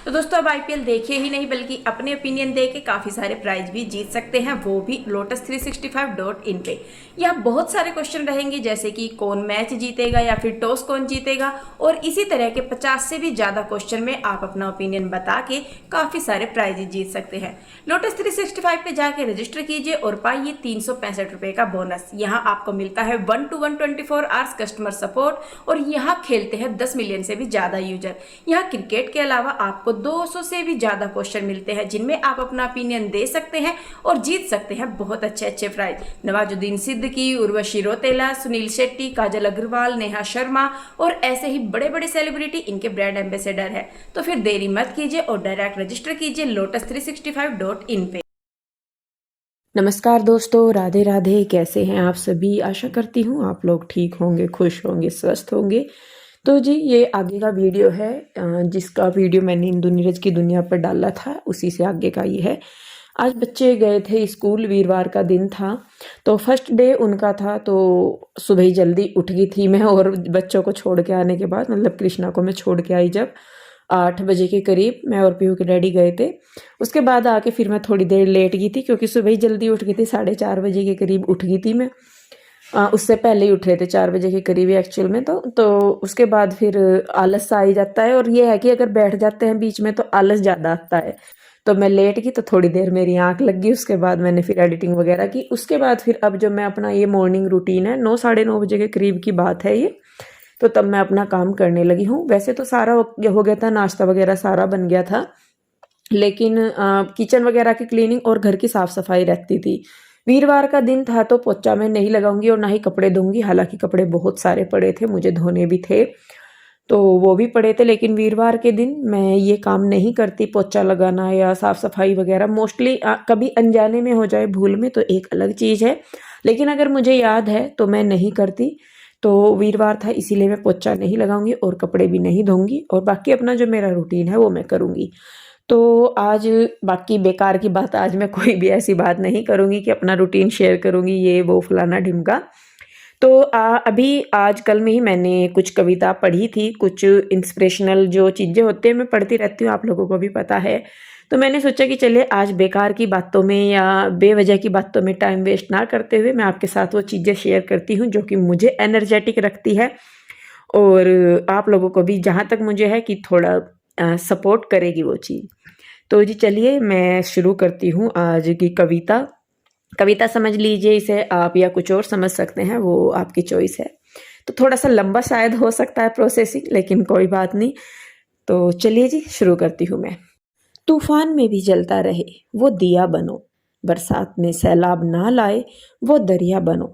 तो दोस्तों अब आईपीएल देखे ही नहीं बल्कि अपने ओपिनियन दे के काफी सारे प्राइज भी जीत सकते हैं, वो भी lotus365.in पे। यहाँ बहुत सारे क्वेश्चन रहेंगे जैसे कि कौन मैच जीतेगा या फिर टॉस कौन जीतेगा, और इसी तरह के 50 से भी ज्यादा क्वेश्चन में आप अपना ओपिनियन बता के काफी सारे प्राइज जीत सकते हैं। लोटस 365 पे जाके रजिस्टर कीजिए और पाइए 365 रुपए का बोनस। यहाँ आपको मिलता है 1-to-1 24 आवर्स कस्टमर सपोर्ट, और यहाँ खेलते हैं 10 मिलियन से भी ज्यादा यूजर। यहाँ क्रिकेट के अलावा आपको 200 से भी ज्यादा क्वेश्चन मिलते हैं जिनमें आप अपना ओपिनियन दे सकते हैं और जीत सकते हैं बहुत अच्छे अच्छे प्राइज। नवाजुद्दीन सिद्दीकी, उर्वशी रौतेला, सुनील शेट्टी, काजल अग्रवाल, नेहा शर्मा और ऐसे ही बड़े बड़े सेलिब्रिटी इनके ब्रांड एम्बेसडर है। तो फिर देरी मत कीजिए और डायरेक्ट रजिस्टर कीजिए lotus365.in पे। नमस्कार दोस्तों, राधे राधे। कैसे हैं आप सभी? आशा करती हूँ आप लोग ठीक होंगे, खुश होंगे, स्वस्थ होंगे। तो जी ये आगे का वीडियो है, जिसका वीडियो मैंने इंदु नीरज की दुनिया पर डाला था, उसी से आगे का ये है। आज बच्चे गए थे स्कूल, वीरवार का दिन था तो फर्स्ट डे उनका था। तो सुबह ही जल्दी उठ गई थी मैं, और बच्चों को छोड़ के आने के बाद, मतलब कृष्णा को मैं छोड़ के आई जब 8 बजे के करीब, मैं और पीहू के डैडी गए थे। उसके बाद आके फिर मैं थोड़ी देर लेट गई थी क्योंकि सुबह ही जल्दी उठ गई थी, 4:30 बजे के करीब उठ गई थी मैं। उससे पहले ही उठ रहे थे 4 बजे के करीब एक्चुअल में। तो उसके बाद फिर आलस सा आ ही जाता है, और ये है कि अगर बैठ जाते हैं बीच में तो आलस ज़्यादा आता है। तो मैं लेट गई तो थोड़ी देर मेरी आंख लग गई, उसके बाद मैंने फिर एडिटिंग वगैरह की। उसके बाद फिर अब जो मैं अपना ये मॉर्निंग रूटीन है, 9 साढ़े 9 बजे के करीब की बात है ये, तो तब मैं अपना काम करने लगी हूँ। वैसे तो सारा हो गया था, नाश्ता वगैरह सारा बन गया था, लेकिन किचन वगैरह की क्लीनिंग और घर की साफ सफाई रहती थी। वीरवार का दिन था तो पोछा मैं नहीं लगाऊंगी और ना ही कपड़े धोंगी। हालांकि कपड़े बहुत सारे पड़े थे, मुझे धोने भी थे, तो वो भी पड़े थे, लेकिन वीरवार के दिन मैं ये काम नहीं करती, पोछा लगाना या साफ सफाई वगैरह। मोस्टली कभी अनजाने में हो जाए, भूल में, तो एक अलग चीज़ है, लेकिन अगर मुझे याद है तो मैं नहीं करती। तो वीरवार था इसीलिए मैं पोछा नहीं लगाऊंगी और कपड़े भी नहीं धोंगी, और बाकी अपना जो मेरा रूटीन है वो मैं करूंगी। तो आज बाकी बेकार की बात, आज मैं कोई भी ऐसी बात नहीं करूंगी कि अपना रूटीन शेयर करूंगी ये वो फलाना ढिमका। तो अभी आजकल में ही मैंने कुछ कविता पढ़ी थी, कुछ इंस्पिरेशनल जो चीज़ें होती हैं मैं पढ़ती रहती हूँ, आप लोगों को भी पता है। तो मैंने सोचा कि चलिए आज बेकार की बातों में या बेवजह की बातों में टाइम वेस्ट ना करते हुए मैं आपके साथ वो चीज़ें शेयर करती हूँ जो कि मुझे एनर्जेटिक रखती है, और आप लोगों को भी जहाँ तक मुझे है कि थोड़ा सपोर्ट करेगी वो चीज़। तो जी चलिए मैं शुरू करती हूँ आज की कविता। कविता समझ लीजिए इसे आप, या कुछ और समझ सकते हैं, वो आपकी चॉइस है। तो थोड़ा सा लंबा शायद हो सकता है प्रोसेसिंग, लेकिन कोई बात नहीं। तो चलिए जी शुरू करती हूँ मैं। तूफान में भी जलता रहे वो दिया बनो, बरसात में सैलाब ना लाए वो दरिया बनो,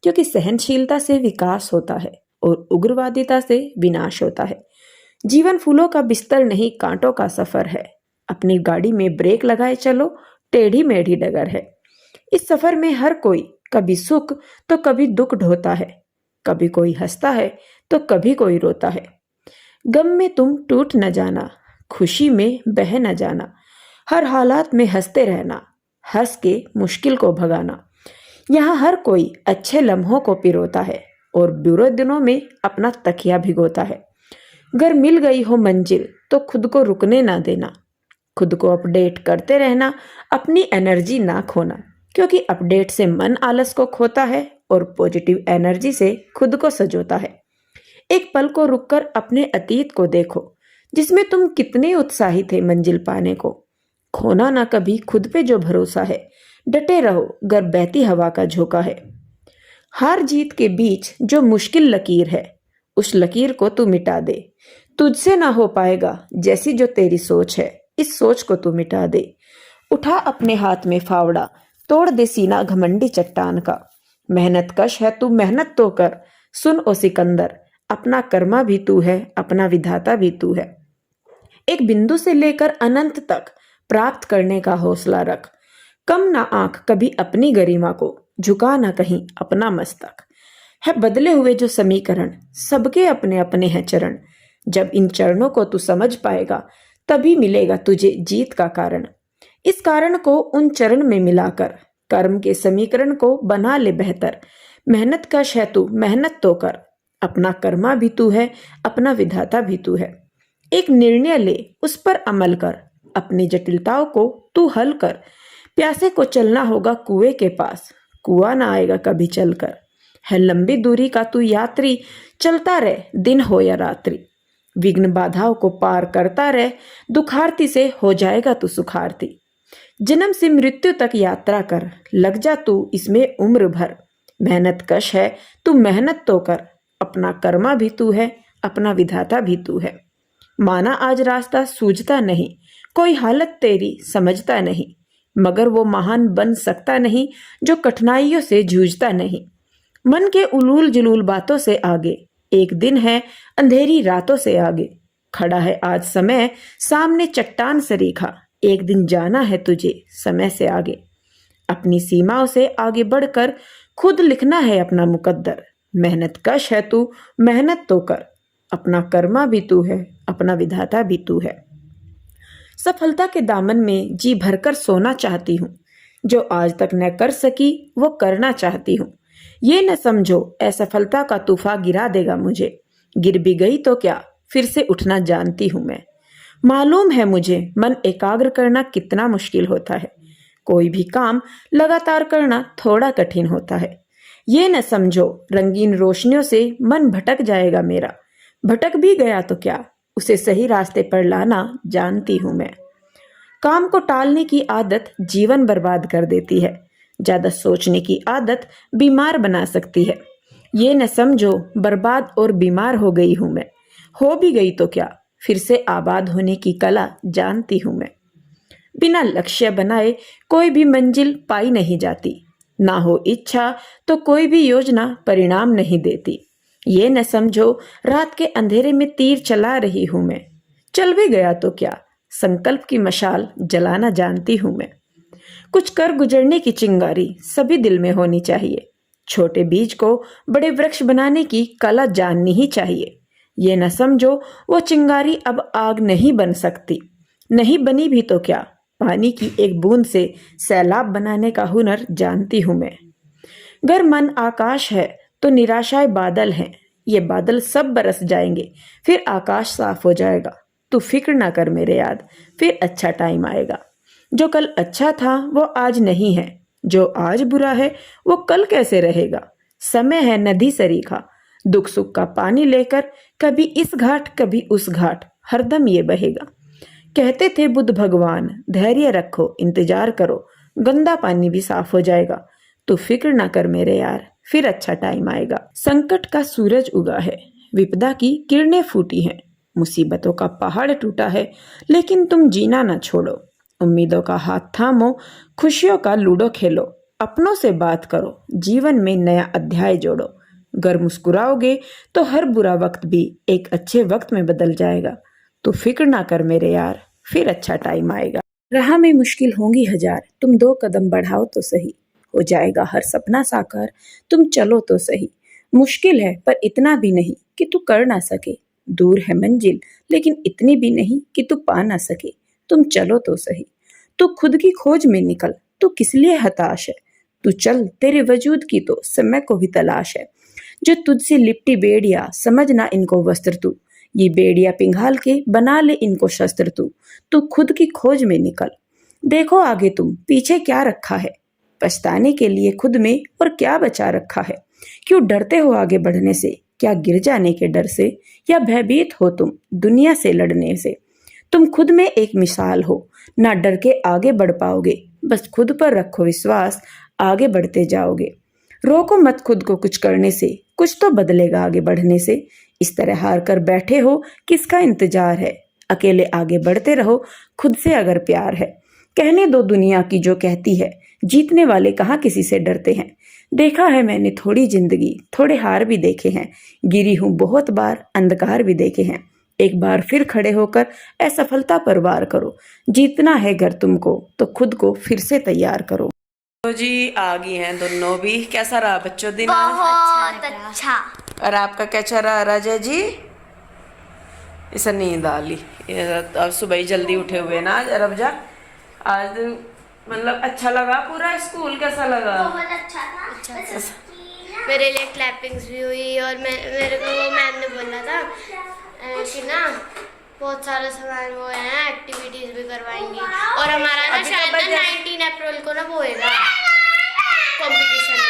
क्योंकि सहनशीलता से विकास होता है और उग्रवादिता से विनाश होता है। जीवन फूलों का बिस्तर नहीं, कांटों का सफर है। अपनी गाड़ी में ब्रेक लगाए चलो, टेढ़ी मेढ़ी डगर है। इस सफर में हर कोई कभी सुख तो कभी दुख ढोता है, कभी कोई हंसता है तो कभी कोई रोता है। गम में तुम टूट न जाना, खुशी में बह न जाना, हर हालात में हंसते रहना, हंस के मुश्किल को भगाना। यहाँ हर कोई अच्छे लम्हों को पिरोता है और बुरे दिनों में अपना तकिया भिगोता है। अगर मिल गई हो मंजिल तो खुद को रुकने ना देना, खुद को अपडेट करते रहना, अपनी एनर्जी ना खोना, क्योंकि अपडेट से मन आलस को खोता है और पॉजिटिव एनर्जी से खुद को सजोता है। एक पल को रुककर अपने अतीत को देखो, जिसमें तुम कितने उत्साही थे मंजिल पाने को। खोना ना कभी खुद पे जो भरोसा है, डटे रहो गर बहती हवा का झोंका है। हार जीत के बीच जो मुश्किल लकीर है, उस लकीर को तू मिटा दे। तुझसे ना हो पाएगा जैसी जो तेरी सोच है, इस सोच को तू मिटा दे। उठा अपने हाथ में फावड़ा, तोड़ दे सीना घमंडी चट्टान का। मेहनत कश है तू, मेहनत तो कर, सुन ओ सिकंदर, अपना कर्मा भी तू है, अपना विधाता भी तू है। एक बिंदु से लेकर अनंत तक प्राप्त करने का हौसला रख। कम ना आंख कभी अपनी गरिमा को, झुका ना कहीं अपना मस्तक। है बदले हुए जो समीकरण, सबके अपने अपने हैं चरण। जब इन चरणों को तू समझ पाएगा, तभी मिलेगा तुझे जीत का कारण। इस कारण को उन चरण में मिलाकर, कर्म के समीकरण को बना ले बेहतर। मेहनत कश है तू, मेहनत तो कर, अपना कर्मा भी तू है, अपना विधाता भी तू है। एक निर्णय ले, उस पर अमल कर, अपनी जटिलताओं को तू हल कर। प्यासे को चलना होगा कुएं के पास, कुआं ना आएगा कभी चलकर। है लंबी दूरी का तू यात्री, चलता रह दिन हो या रात्रि। विघ्न बाधाओं को पार करता रह, दुखारती से हो जाएगा तू सुखारती। जन्म से मृत्यु तक यात्रा कर, लग जा तू इसमें उम्र भर। मेहनत कश है तू मेहनत तो कर, अपना कर्मा भी तू है, अपना विधाता भी तू है। माना आज रास्ता सूझता नहीं, कोई हालत तेरी समझता नहीं, मगर वो महान बन सकता नहीं जो कठिनाइयों से जूझता नहीं। मन के उलूल जुलूल बातों से आगे, एक दिन है अंधेरी रातों से आगे। खड़ा है आज समय सामने चट्टान सरीखा, एक दिन जाना है तुझे समय से आगे। अपनी सीमाओं से आगे बढ़कर खुद लिखना है अपना मुकद्दर। मेहनत कश है तू मेहनत तो कर, अपना कर्मा भी तू है, अपना विधाता भी तू है। सफलता के दामन में जी भरकर सोना चाहती हूँ, जो आज तक न कर सकी वो करना चाहती हूँ। ये न समझो असफलता का तूफान गिरा देगा मुझे, गिर भी गई तो क्या फिर से उठना जानती हूँ मैं। मालूम है मुझे मन एकाग्र करना कितना मुश्किल होता है, कोई भी काम लगातार करना थोड़ा कठिन होता है। ये न समझो रंगीन रोशनियों से मन भटक जाएगा मेरा, भटक भी गया तो क्या उसे सही रास्ते पर लाना जानती हूँ मैं। काम को टालने की आदत जीवन बर्बाद कर देती है, ज्यादा सोचने की आदत बीमार बना सकती है। ये न समझो बर्बाद और बीमार हो गई हूं मैं, हो भी गई तो क्या फिर से आबाद होने की कला जानती हूं मैं। बिना लक्ष्य बनाए कोई भी मंजिल पाई नहीं जाती, ना हो इच्छा तो कोई भी योजना परिणाम नहीं देती। ये न समझो रात के अंधेरे में तीर चला रही हूं मैं, चल भी गया तो क्या संकल्प की मशाल जलाना जानती हूं मैं। कुछ कर गुजरने की चिंगारी सभी दिल में होनी चाहिए, छोटे बीज को बड़े वृक्ष बनाने की कला जाननी ही चाहिए। ये न समझो वो चिंगारी अब आग नहीं बन सकती, नहीं बनी भी तो क्या पानी की एक बूंद से सैलाब बनाने का हुनर जानती हूं मैं। अगर मन आकाश है तो निराशाएं बादल हैं, ये बादल सब बरस जाएंगे फिर आकाश साफ हो जाएगा। तू फिक्र ना कर मेरे याद, फिर अच्छा टाइम आएगा। जो कल अच्छा था वो आज नहीं है, जो आज बुरा है वो कल कैसे रहेगा। समय है नदी सरीखा, दुख सुख का पानी लेकर कभी इस घाट कभी उस घाट हरदम ये बहेगा। कहते थे बुद्ध भगवान धैर्य रखो इंतजार करो, गंदा पानी भी साफ हो जाएगा। तू फिक्र ना कर मेरे यार, फिर अच्छा टाइम आएगा। संकट का सूरज उगा है, विपदा की किरणें फूटी हैं, मुसीबतों का पहाड़ टूटा है, लेकिन तुम जीना ना छोड़ो। उम्मीदों का हाथ थामो, खुशियों का लूडो खेलो, अपनों से बात करो, जीवन में नया अध्याय जोड़ो। अगर मुस्कुराओगे तो हर बुरा वक्त भी एक अच्छे वक्त में बदल जाएगा। तो फिक्र ना कर मेरे यार, फिर अच्छा टाइम आएगा। राह में मुश्किल होंगी हजार, तुम 2 कदम बढ़ाओ तो सही, हो जाएगा हर सपना साकार, तुम चलो तो सही। मुश्किल है पर इतना भी नहीं कि तू कर ना सके, दूर है मंजिल लेकिन इतनी भी नहीं कि तू पा ना सके, तुम चलो तो सही। तू खुद की खोज में निकल, तू किस लिए हताश है, तू चल तेरे वजूद की तो समय को भी तलाश है। जो तुझसे लिपटी बेड़िया समझना इनको वस्त्र तू, ये बेड़िया पिघाल के बना ले इनको शस्त्र तू। तू खुद की खोज में निकल, देखो आगे तुम पीछे क्या रखा है, पछताने के लिए खुद में और क्या बचा रखा है। क्यों डरते हो आगे बढ़ने से, क्या गिर जाने के डर से, या भयभीत हो तुम दुनिया से लड़ने से। तुम खुद में एक मिसाल हो, ना डर के आगे बढ़ पाओगे, बस खुद पर रखो विश्वास, आगे बढ़ते जाओगे। रोको मत खुद को कुछ करने से, कुछ तो बदलेगा आगे बढ़ने से। इस तरह हार कर बैठे हो किसका इंतजार है, अकेले आगे बढ़ते रहो खुद से अगर प्यार है। कहने दो दुनिया की जो कहती है, जीतने वाले कहाँ किसी से डरते हैं। देखा है मैंने थोड़ी जिंदगी, थोड़े हार भी देखे हैं, गिरी हूँ बहुत बार, अंधकार भी देखे हैं। एक बार फिर खड़े होकर असफलता पर वार करो, जीतना है अगर तुमको तो खुद को फिर से तैयार करो। तो जी आ गई हैं दोनों भी। कैसा रहा बच्चों दिन? बहुत अच्छा। और आपका कैसा रहा राजा जी? इसे नींद आ ली, अब सुबह ही जल्दी उठे हुए ना आज रबजा। आज मतलब अच्छा लगा पूरा स्कूल, कैसा लगा? बहुत अच्छा था। अच्छा। मेरे लिए क्लैपिंग्स भी हुई और मेरे को वो मैम ने बोला था कि ना बहुत सारा सामान वो है, एक्टिविटीज भी करवाएंगी और हमारा ना अभी तो शायद ना बजट- 19 अप्रैल को ना वो होएगा कंपटीशन।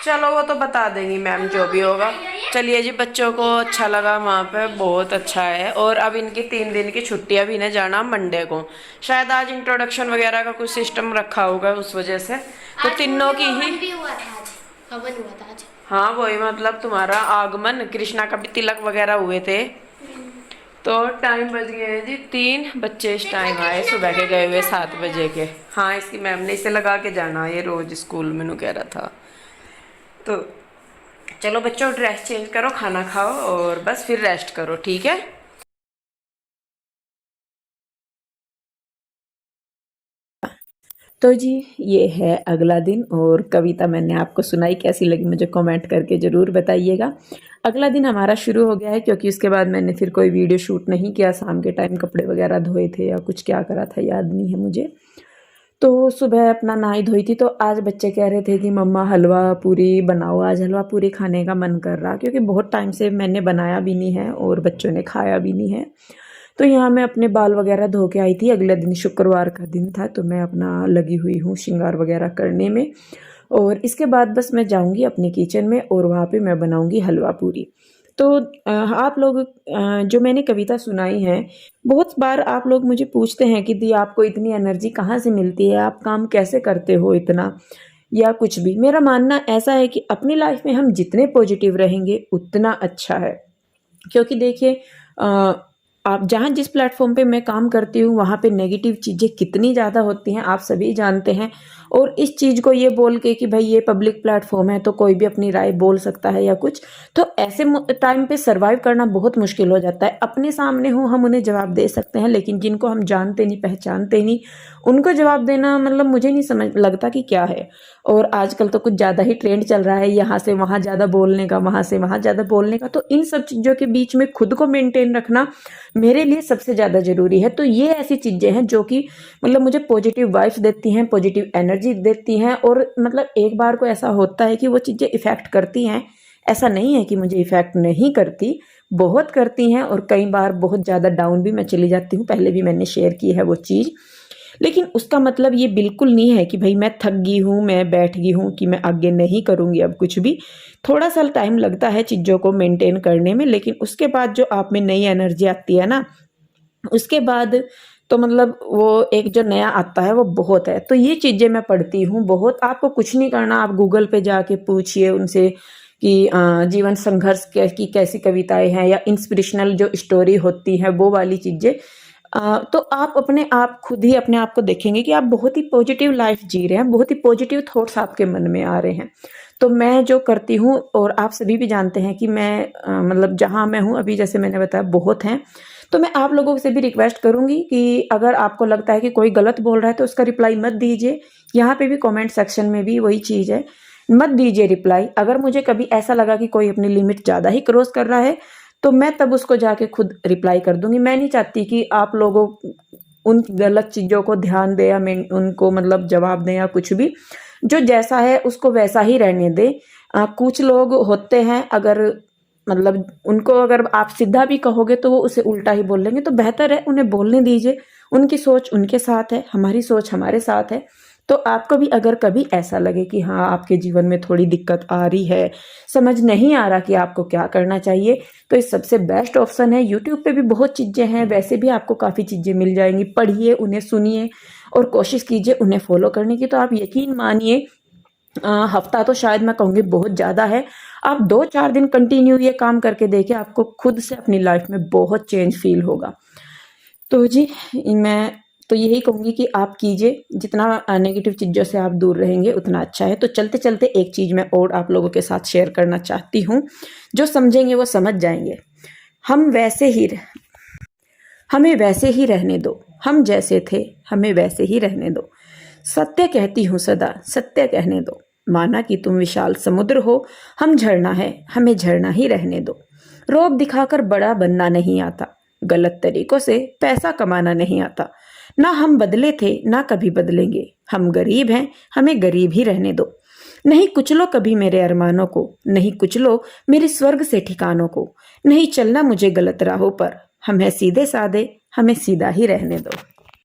चलो वो तो बता देंगी मैम जो भी होगा। चलिए जी, बच्चों को अच्छा लगा वहाँ पे, बहुत अच्छा है। और अब इनकी 3 दिन की छुट्टियां भी, इन्हें जाना मंडे को। शायद आज इंट्रोडक्शन वगैरह का कुछ सिस्टम रखा होगा उस वजह से, तो तीनों की ही। भी हुआ था आज, हवन हुआ था आज। हाँ वही, मतलब तुम्हारा आगमन, कृष्णा का भी तिलक वगैरह हुए थे। तो टाइम बज गए हैं जी 3, बच्चे इस टाइम आए, सुबह के गए हुए 7 बजे के। हाँ इसकी मैम ने इसे लगा के जाना, ये रोज स्कूल में कह रहा था। तो चलो बच्चों, ड्रेस चेंज करो, खाना खाओ और बस फिर रेस्ट करो, ठीक है। तो जी ये है अगला दिन, और कविता मैंने आपको सुनाई, कैसी लगी मुझे कमेंट करके ज़रूर बताइएगा। अगला दिन हमारा शुरू हो गया है, क्योंकि उसके बाद मैंने फिर कोई वीडियो शूट नहीं किया। शाम के टाइम कपड़े वगैरह धोए थे या कुछ क्या करा था याद नहीं है मुझे। तो सुबह अपना नहाई धोई थी, तो आज बच्चे कह रहे थे कि मम्मा हलवा पूरी बनाओ, आज हलवा पूरी खाने का मन कर रहा, क्योंकि बहुत टाइम से मैंने बनाया भी नहीं है और बच्चों ने खाया भी नहीं है। तो यहाँ मैं अपने बाल वगैरह धो के आई थी, अगले दिन शुक्रवार का दिन था, तो मैं अपना लगी हुई हूँ श्रृंगार वगैरह करने में। और इसके बाद बस मैं जाऊँगी अपने किचन में और वहाँ पे मैं बनाऊँगी हलवा पूरी। तो आप लोग जो मैंने कविता सुनाई है, बहुत बार आप लोग मुझे पूछते हैं कि दी आपको इतनी एनर्जी कहाँ से मिलती है, आप काम कैसे करते हो इतना, या कुछ भी। मेरा मानना ऐसा है कि अपनी लाइफ में हम जितने पॉजिटिव रहेंगे उतना अच्छा है। क्योंकि देखिए आप जहाँ जिस प्लेटफॉर्म पे मैं काम करती हूँ वहाँ पे नेगेटिव चीज़ें कितनी ज़्यादा होती हैं आप सभी जानते हैं। और इस चीज़ को ये बोल के कि भाई ये पब्लिक प्लेटफॉर्म है तो कोई भी अपनी राय बोल सकता है या कुछ, तो ऐसे टाइम पे सरवाइव करना बहुत मुश्किल हो जाता है। अपने सामने हो हम उन्हें जवाब दे सकते हैं, लेकिन जिनको हम जानते नहीं पहचानते नहीं उनको जवाब देना मतलब मुझे नहीं समझ लगता कि क्या है। और आजकल तो कुछ ज़्यादा ही ट्रेंड चल रहा है, यहाँ से वहाँ ज़्यादा बोलने का, वहाँ से वहाँ ज़्यादा बोलने का। तो इन सब चीज़ों के बीच में खुद को मेंटेन रखना मेरे लिए सबसे ज़्यादा ज़रूरी है। तो ये ऐसी चीज़ें हैं जो कि मतलब मुझे पॉजिटिव वाइब्स देती हैं, पॉजिटिव एनर्जी देती हैं। और मतलब एक बार को ऐसा होता है कि वो चीज़ें इफ़ेक्ट करती हैं, ऐसा नहीं है कि मुझे इफ़ेक्ट नहीं करती, बहुत करती हैं। और कई बार बहुत ज़्यादा डाउन भी मैं चली जाती हूँ, पहले भी मैंने शेयर की है वो चीज़। लेकिन उसका मतलब ये बिल्कुल नहीं है कि भाई मैं थक गई हूँ, मैं बैठ गई हूँ, कि मैं आगे नहीं करूँगी अब कुछ भी। थोड़ा सा टाइम लगता है चीज़ों को मेंटेन करने में, लेकिन उसके बाद जो आप में नई एनर्जी आती है ना, उसके बाद तो मतलब वो एक जो नया आता है वो बहुत है। तो ये चीज़ें मैं पढ़ती हूँ बहुत। आपको कुछ नहीं करना, आप गूगल पे जाके पूछिए उनसे कि जीवन संघर्ष की कैसी कविताएं हैं, या इंस्पिरेशनल जो स्टोरी होती है वो वाली चीज़ें। तो आप अपने आप खुद ही अपने आप को देखेंगे कि आप बहुत ही पॉजिटिव लाइफ जी रहे हैं, बहुत ही पॉजिटिव थॉट्स आपके मन में आ रहे हैं। तो मैं जो करती हूँ, और आप सभी भी जानते हैं कि मैं मतलब जहाँ मैं हूँ अभी, जैसे मैंने बताया बहुत हैं, तो मैं आप लोगों से भी रिक्वेस्ट करूँगी कि अगर आपको लगता है कि कोई गलत बोल रहा है तो उसका रिप्लाई मत दीजिए। यहाँ पे भी कमेंट सेक्शन में भी वही चीज़ है, मत दीजिए रिप्लाई। अगर मुझे कभी ऐसा लगा कि कोई अपनी लिमिट ज़्यादा ही क्रॉस कर रहा है तो मैं तब उसको जाके खुद रिप्लाई कर दूंगी। मैं नहीं चाहती कि आप लोगों उन गलत चीज़ों को ध्यान दें या मैं उनको मतलब जवाब दें या कुछ भी। जो जैसा है उसको वैसा ही रहने दें। कुछ लोग होते हैं, अगर मतलब उनको अगर आप सीधा भी कहोगे तो वो उसे उल्टा ही बोल लेंगे, तो बेहतर है उन्हें बोलने दीजिए। उनकी सोच उनके साथ है, हमारी सोच हमारे साथ है। तो आपको भी अगर कभी ऐसा लगे कि हाँ आपके जीवन में थोड़ी दिक्कत आ रही है, समझ नहीं आ रहा कि आपको क्या करना चाहिए, तो इस सबसे बेस्ट ऑप्शन है यूट्यूब पे भी बहुत चीज़ें हैं, वैसे भी आपको काफ़ी चीज़ें मिल जाएंगी। पढ़िए, उन्हें सुनिए और कोशिश कीजिए उन्हें फॉलो करने की। तो आप यकीन मानिए हफ्ता तो शायद मैं कहूँगी बहुत ज़्यादा है, आप 2-4 दिन कंटिन्यू ये काम करके देखिए, आपको खुद से अपनी लाइफ में बहुत चेंज फील होगा। तो जी मैं तो यही कहूँगी कि आप कीजिए, जितना नेगेटिव चीज़ों से आप दूर रहेंगे उतना अच्छा है। तो चलते चलते एक चीज़ मैं और आप लोगों के साथ शेयर करना चाहती हूँ, जो समझेंगे वो समझ जाएंगे। हमें वैसे ही रहने दो, हम जैसे थे हमें वैसे ही रहने दो। सत्य कहती हूँ सदा, सत्य कहने दो। माना कि तुम विशाल समुद्र हो, हम झरना है, हमें झरना ही रहने दो। रोब दिखाकर बड़ा बनना नहीं आता, गलत तरीकों से पैसा कमाना नहीं आता। ना हम बदले थे ना कभी बदलेंगे, हम गरीब हैं, हमें गरीब ही रहने दो। नहीं कुचलो कभी मेरे अरमानों को, नहीं कुचलो मेरे स्वर्ग से ठिकानों को। नहीं चलना मुझे गलत राहों पर, हम हैं सीधे साधे, हमें सीधा ही रहने दो।